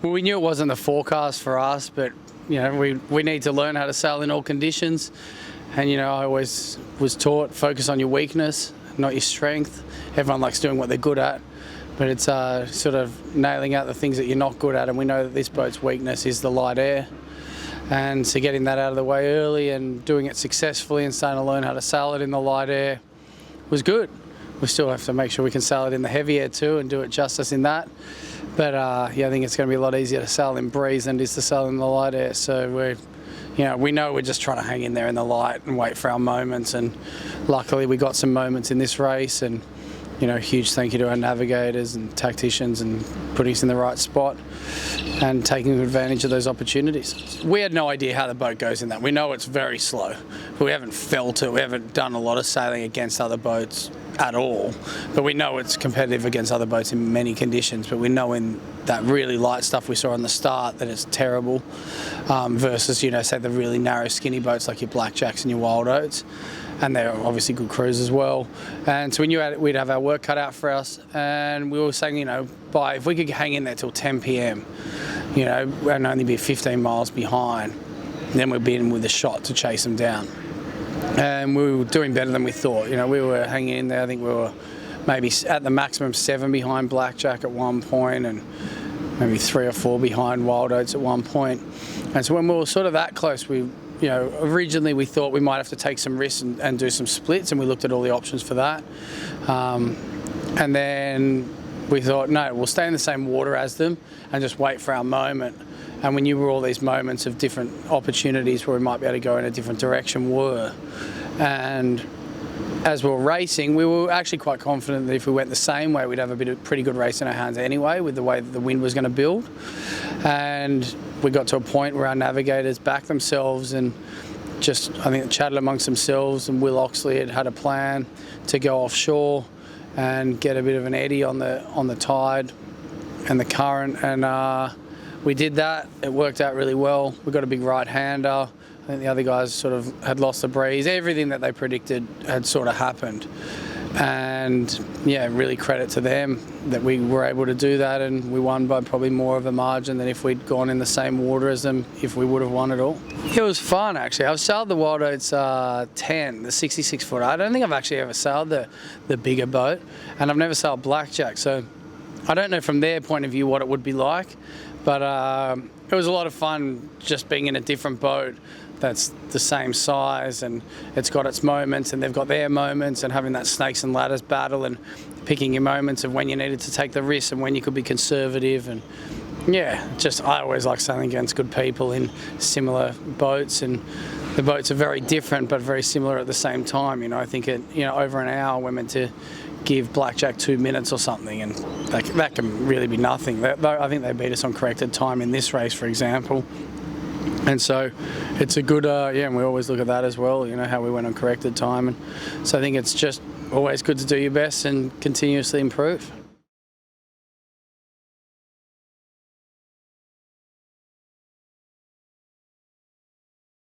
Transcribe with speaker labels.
Speaker 1: Well, we knew it wasn't the forecast for us, but you know, we need to learn how to sail in all conditions. And you know, I always was taught focus on your weakness, not your strength. Everyone likes doing what they're good at, but it's sort of nailing out the things that you're not good at. And we know that this boat's weakness is the light air. And so getting that out of the way early and doing it successfully and starting to learn how to sail it in the light air was good. We still have to make sure we can sail it in the heavy air too and do it justice in that. But yeah, I think it's going to be a lot easier to sail in breeze than it is to sail in the light air. So we know we're just trying to hang in there in the light and wait for our moments. And luckily we got some moments in this race. And you know, huge thank you to our navigators and tacticians and putting us in the right spot and taking advantage of those opportunities. We had no idea how the boat goes in that. We know it's very slow, but we haven't felt it. We haven't done a lot of sailing against other boats at all, but we know it's competitive against other boats in many conditions. But we know in that really light stuff we saw on the start that it's terrible versus, you know, say the really narrow skinny boats like your blackjacks and your wild oats. And they're obviously good crews as well. And so we knew we'd have our work cut out for us. And we were saying, you know, if we could hang in there till 10 p.m, you know, and only be 15 miles behind, then we'd be in with a shot to chase them down. And we were doing better than we thought. You know, we were hanging in there. I think we were maybe at the maximum 7 behind blackjack at one point, and maybe 3 or 4 behind wild oats at one point. And so when we were sort of that close, you know, originally we thought we might have to take some risks and do some splits, and we looked at all the options for that. And then we thought, no, we'll stay in the same water as them and just wait for our moment. And we knew where all these moments of different opportunities where we might be able to go in a different direction were. And as we were racing, we were actually quite confident that if we went the same way, we'd have a pretty good race in our hands anyway, with the way that the wind was going to build. And we got to a point where our navigators backed themselves and just, I think, chatted amongst themselves, and Will Oxley had a plan to go offshore and get a bit of an eddy on the tide and the current, and we did that. It worked out really well. We got a big right-hander. I think the other guys sort of had lost the breeze. Everything that they predicted had sort of happened. And yeah, really credit to them that we were able to do that, and we won by probably more of a margin than if we'd gone in the same water as them, if we would have won it all. It was fun, actually. I've sailed the Wild Oats 10, the 66-footer. I don't think I've actually ever sailed the bigger boat, and I've never sailed blackjack, so I don't know from their point of view what it would be like, but it was a lot of fun just being in a different boat that's the same size, and it's got its moments, and they've got their moments, and having that snakes and ladders battle and picking your moments of when you needed to take the risk and when you could be conservative. And yeah, just I always like sailing against good people in similar boats, and the boats are very different but very similar at the same time. You know, I think over an hour we're meant to give blackjack 2 minutes or something, and that can really be nothing. I think they beat us on corrected time in this race, for example. And so it's a good, and we always look at that as well, you know, how we went on corrected time. And so I think it's just always good to do your best and continuously improve.